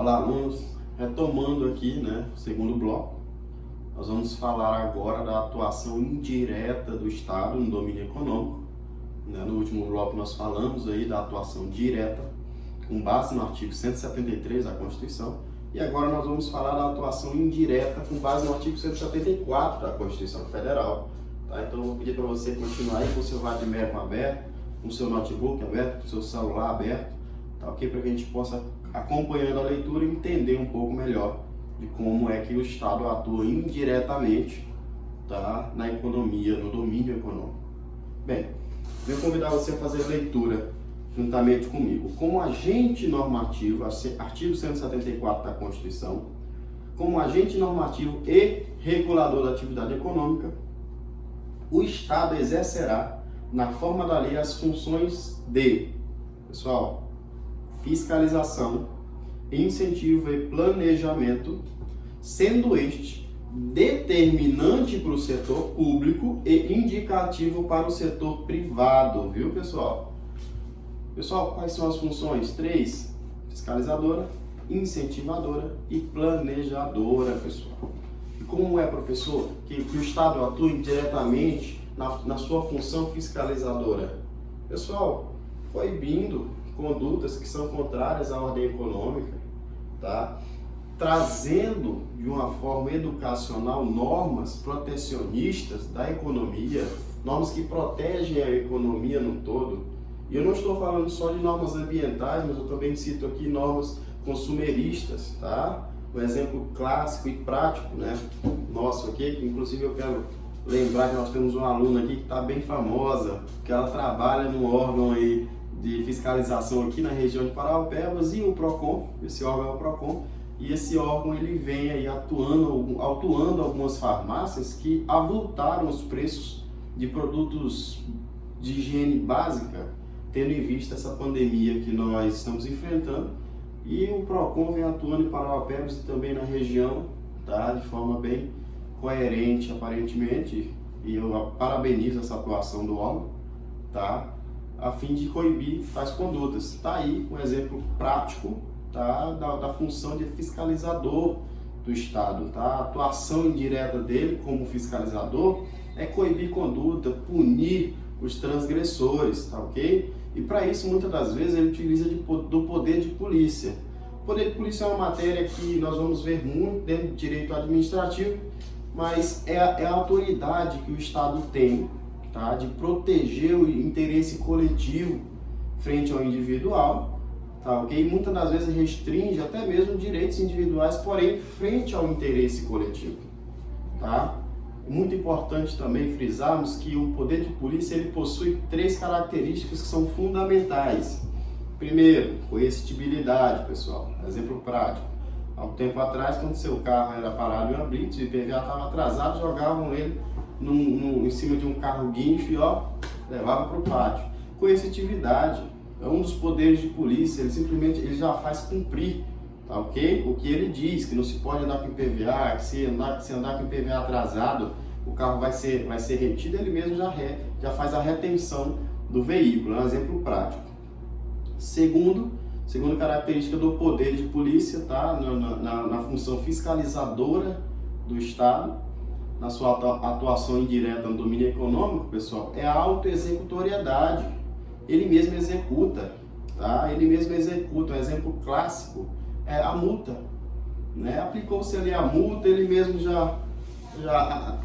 Olá, alunos. Retomando aqui, o segundo bloco, nós vamos falar agora da atuação indireta do Estado no domínio econômico. No último bloco nós falamos aí da atuação direta, com base no artigo 173 da Constituição, e agora nós vamos falar da atuação indireta com base no artigo 174 da Constituição Federal. Tá? Então eu vou pedir para você continuar aí com o seu Radmeco aberto, com o seu notebook aberto, com o seu celular aberto, tá ok? Para que a gente possa, acompanhando a leitura, entender um pouco melhor de como é que o Estado atua indiretamente, tá, na economia, no domínio econômico. Bem, venho convidar você a fazer a leitura juntamente comigo. Como agente normativo, artigo 174 da Constituição, como agente normativo e regulador da atividade econômica, o Estado exercerá, na forma da lei, as funções de, pessoal, fiscalização, incentivo e planejamento, sendo este determinante para o setor público e indicativo para o setor privado, viu, pessoal? Pessoal, quais são as funções? 3: fiscalizadora, incentivadora e planejadora, pessoal. E como é, professor, que o Estado atua diretamente na sua função fiscalizadora? Pessoal, proibindo condutas que são contrárias à ordem econômica, tá? Trazendo de uma forma educacional normas protecionistas da economia, normas que protegem a economia no todo. E eu não estou falando só de normas ambientais, mas eu também cito aqui normas consumeristas, tá? Um exemplo clássico e prático, nosso aqui, que inclusive eu quero lembrar que nós temos uma aluna aqui que está bem famosa, que ela trabalha num órgão aí de fiscalização aqui na região de Parauapebas, e o PROCON, esse órgão é o PROCON, e esse órgão ele vem aí autuando algumas farmácias que avultaram os preços de produtos de higiene básica, tendo em vista essa pandemia que nós estamos enfrentando, e o PROCON vem atuando em Parauapebas e também na região, tá, de forma bem coerente aparentemente, e eu parabenizo essa atuação do órgão, tá, a fim de coibir tais condutas. Está aí um exemplo prático, tá, da função de fiscalizador do Estado. Tá? A atuação indireta dele como fiscalizador é coibir conduta, punir os transgressores, tá ok? E para isso, muitas das vezes, ele utiliza do poder de polícia. O poder de polícia é uma matéria que nós vamos ver muito dentro do direito administrativo, mas é a autoridade que o Estado tem, tá, de proteger o interesse coletivo frente ao individual, tá, ok? Muitas das vezes restringe até mesmo direitos individuais, porém frente ao interesse coletivo, tá? É muito importante também frisarmos que o poder de polícia ele possui 3 características que são fundamentais. Primeiro, coercitibilidade, pessoal. Exemplo prático. Há um tempo atrás, quando seu carro era parado em uma blitz, o IPVA estava atrasado, jogavam ele em cima de um carro guincho e levava para o pátio. Coercitividade é um dos poderes de polícia, ele já faz cumprir, tá ok? O que ele diz, que não se pode andar com IPVA, que se andar com IPVA atrasado, o carro vai ser retido, ele mesmo já faz a retenção do veículo, é um exemplo prático. Segunda característica do poder de polícia, tá? Na função fiscalizadora do Estado, na sua atuação indireta no domínio econômico, pessoal, é a autoexecutoriedade. Ele mesmo executa, tá? Ele mesmo executa. Um exemplo clássico é a multa, Aplicou-se ali a multa, ele mesmo já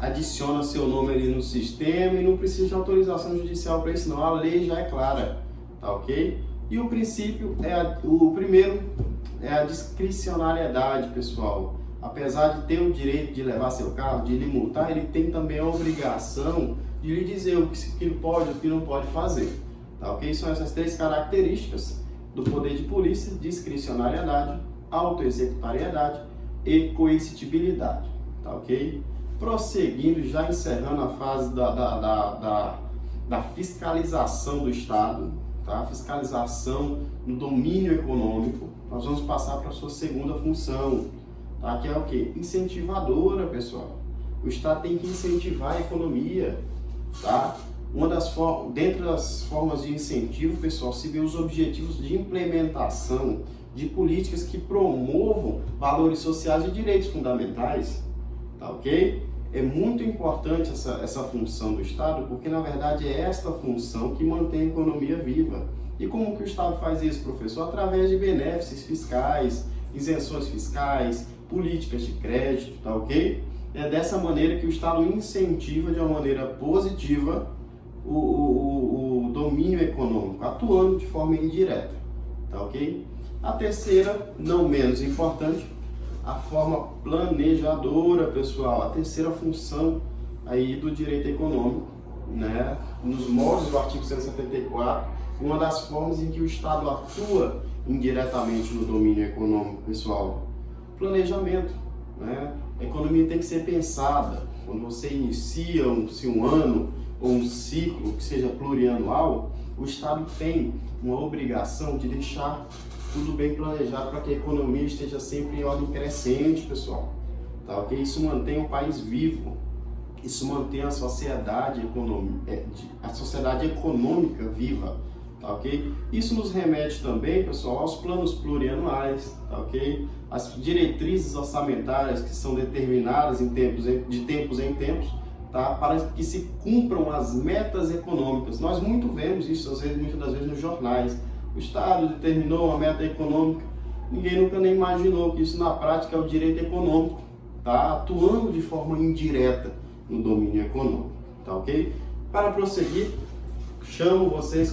adiciona seu nome ali no sistema e não precisa de autorização judicial para isso não. A lei já é clara, tá ok? E o princípio o primeiro é a discricionariedade, pessoal. Apesar de ter o direito de levar seu carro, de lhe multar, ele tem também a obrigação de lhe dizer o que pode e o que não pode fazer. Tá, ok? São essas 3 características do poder de polícia: discricionariedade, autoexecutariedade e coercitibilidade. Tá, ok? Prosseguindo, já encerrando a fase da fiscalização do Estado, tá? Fiscalização no domínio econômico, nós vamos passar para a sua segunda função, tá? Que é o quê? Incentivadora, pessoal. O Estado tem que incentivar a economia, tá? Dentro das formas de incentivo, pessoal, se vê os objetivos de implementação de políticas que promovam valores sociais e direitos fundamentais, tá ok? É muito importante essa função do Estado, porque na verdade é esta função que mantém a economia viva. E como que o Estado faz isso, professor? Através de benefícios fiscais, isenções fiscais, políticas de crédito, tá ok? É dessa maneira que o Estado incentiva de uma maneira positiva o domínio econômico, atuando de forma indireta, tá ok? A terceira, não menos importante, a forma planejadora, pessoal, a terceira função aí do direito econômico, né? Nos moldes do artigo 174, uma das formas em que o Estado atua indiretamente no domínio econômico, pessoal, planejamento, né? A economia tem que ser pensada. Quando você inicia um ano ou um ciclo que seja plurianual, o Estado tem uma obrigação de deixar tudo bem planejado para que a economia esteja sempre em ordem crescente, pessoal. Tá, ok? Isso mantém o país vivo, isso mantém a sociedade econômica viva, tá ok? Isso nos remete também, pessoal, aos planos plurianuais, tá ok? As diretrizes orçamentárias que são determinadas de tempos em tempos, tá? Para que se cumpram as metas econômicas. Nós vemos isso, muitas das vezes, nos jornais. O Estado determinou uma meta econômica, ninguém nunca nem imaginou que isso na prática é o direito econômico, tá? Atuando de forma indireta no domínio econômico, tá ok? Para prosseguir,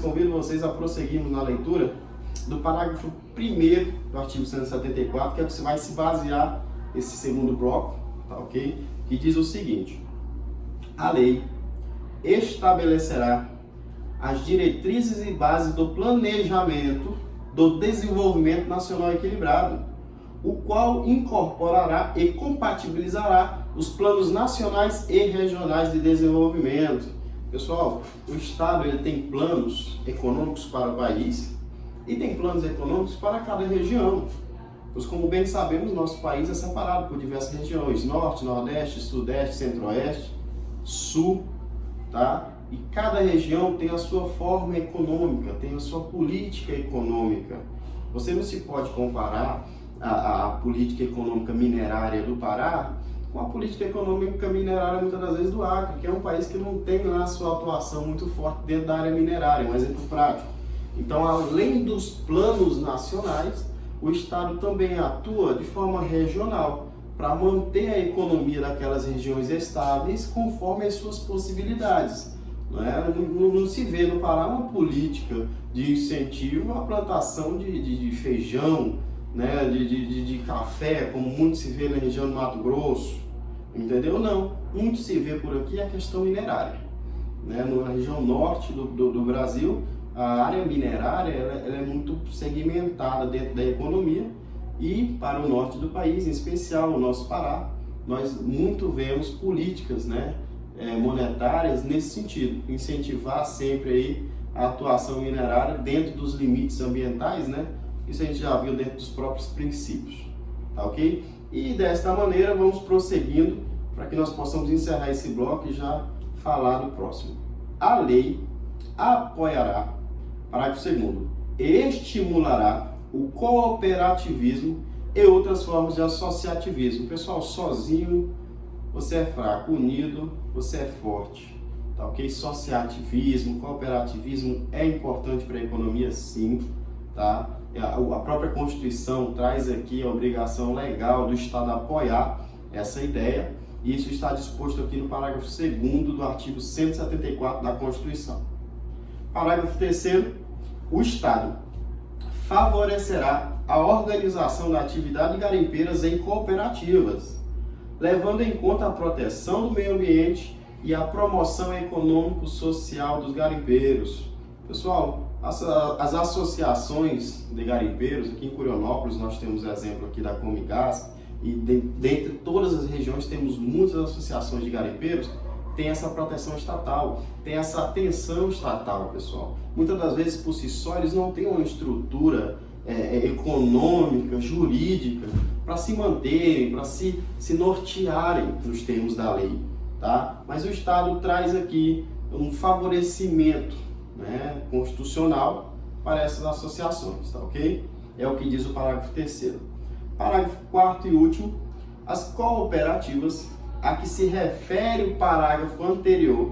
convido vocês a prosseguirmos na leitura do parágrafo 1º do artigo 174, que é o que vai se basear esse segundo bloco, tá ok? Que diz o seguinte: a lei estabelecerá as diretrizes e bases do planejamento do desenvolvimento nacional equilibrado, o qual incorporará e compatibilizará os planos nacionais e regionais de desenvolvimento. Pessoal, o Estado ele tem planos econômicos para o país e tem planos econômicos para cada região. Pois, como bem sabemos, nosso país é separado por diversas regiões: Norte, Nordeste, Sudeste, Centro-Oeste, Sul, tá? E cada região tem a sua forma econômica, tem a sua política econômica. Você não se pode comparar a política econômica minerária do Pará com a política econômica minerária, muitas das vezes, do Acre, que é um país que não tem lá a sua atuação muito forte dentro da área minerária, um exemplo prático. Então, além dos planos nacionais, o Estado também atua de forma regional, para manter a economia daquelas regiões estáveis conforme as suas possibilidades. Não se vê no Pará uma política de incentivo à plantação de feijão, né? de café, como muito se vê na região do Mato Grosso, entendeu? Não, muito se vê por aqui a questão minerária. Né? Na região norte do Brasil, a área minerária ela é muito segmentada dentro da economia. E para o norte do país, em especial o nosso Pará, nós muito vemos políticas, né, monetárias nesse sentido, incentivar sempre aí a atuação minerária dentro dos limites ambientais, né? Isso a gente já viu dentro dos próprios princípios, tá ok? E desta maneira vamos prosseguindo para que nós possamos encerrar esse bloco e já falar do próximo. A lei apoiará, parágrafo 2º, estimulará o cooperativismo e outras formas de associativismo. Pessoal, sozinho você é fraco, unido você é forte, tá ok? Associativismo, cooperativismo é importante para a economia, sim, tá? A própria Constituição traz aqui a obrigação legal do Estado apoiar essa ideia, e isso está disposto aqui no parágrafo 2º do artigo 174 da Constituição. Parágrafo 3º, o Estado favorecerá a organização da atividade garimpeiras em cooperativas, levando em conta a proteção do meio ambiente e a promoção econômico-social dos garimpeiros. Pessoal, as associações de garimpeiros, aqui em Curionópolis nós temos exemplo aqui da Comigás, e dentre todas as regiões temos muitas associações de garimpeiros, tem essa proteção estatal, tem essa atenção estatal, pessoal. Muitas das vezes, por si só, eles não têm uma estrutura econômica, jurídica, para se manterem, para se nortearem nos termos da lei, tá? Mas o Estado traz aqui um favorecimento, né, constitucional para essas associações, tá ok? é o que diz o parágrafo 3º. Parágrafo 4º e último, as cooperativas a que se refere o parágrafo anterior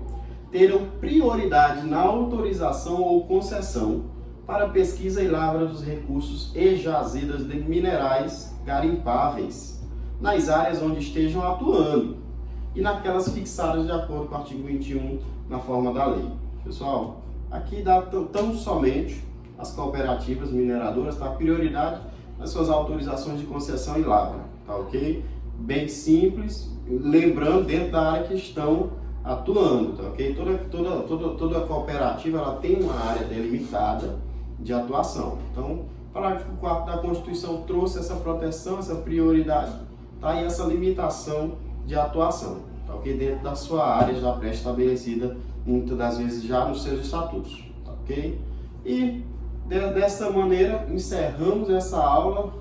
terão prioridade na autorização ou concessão para pesquisa e lavra dos recursos e jazidas de minerais garimpáveis nas áreas onde estejam atuando e naquelas fixadas de acordo com o artigo 21 na forma da lei. Pessoal, aqui dá tão somente as cooperativas mineradoras dá prioridade nas suas autorizações de concessão e lavra, tá ok? Bem simples, lembrando dentro da área que estão atuando, tá ok? Toda cooperativa ela tem uma área delimitada de atuação. Então, o parágrafo 4º da Constituição trouxe essa proteção, essa prioridade, tá? E essa limitação de atuação, tá ok? Dentro da sua área já pré-estabelecida, muitas das vezes já nos seus estatutos, tá ok? E dessa maneira encerramos essa aula,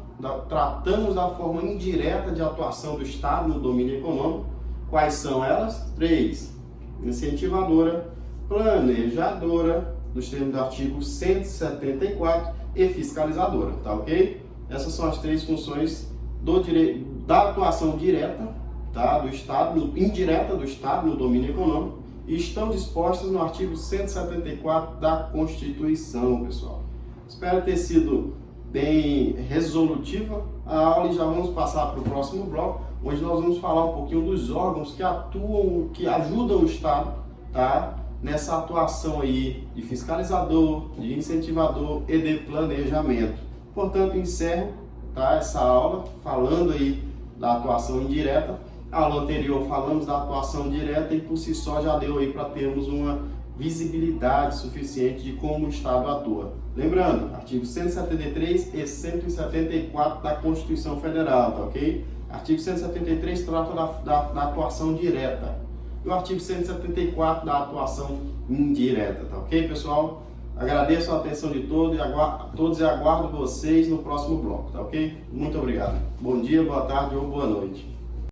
tratamos da forma indireta de atuação do Estado no domínio econômico. Quais são elas? 3. Incentivadora, planejadora, nos termos do artigo 174, e fiscalizadora, tá ok? Essas são as 3 funções da atuação direta, tá, do Estado, indireta do Estado no domínio econômico, e estão dispostas no artigo 174 da Constituição, pessoal. Espero ter sido bem resolutiva a aula e já vamos passar para o próximo bloco, onde nós vamos falar um pouquinho dos órgãos que atuam, que ajudam o Estado, tá, nessa atuação aí de fiscalizador, de incentivador e de planejamento. Portanto, encerro, tá, essa aula falando aí da atuação indireta. A aula anterior falamos da atuação direta e por si só já deu aí para termos uma visibilidade suficiente de como o Estado atua. Lembrando, artigo 173 e 174 da Constituição Federal, tá ok? Artigo 173 trata da atuação direta e o artigo 174 da atuação indireta, tá ok, pessoal? Agradeço a atenção de todos e aguardo vocês no próximo bloco, tá ok? Muito obrigado. Bom dia, boa tarde ou boa noite.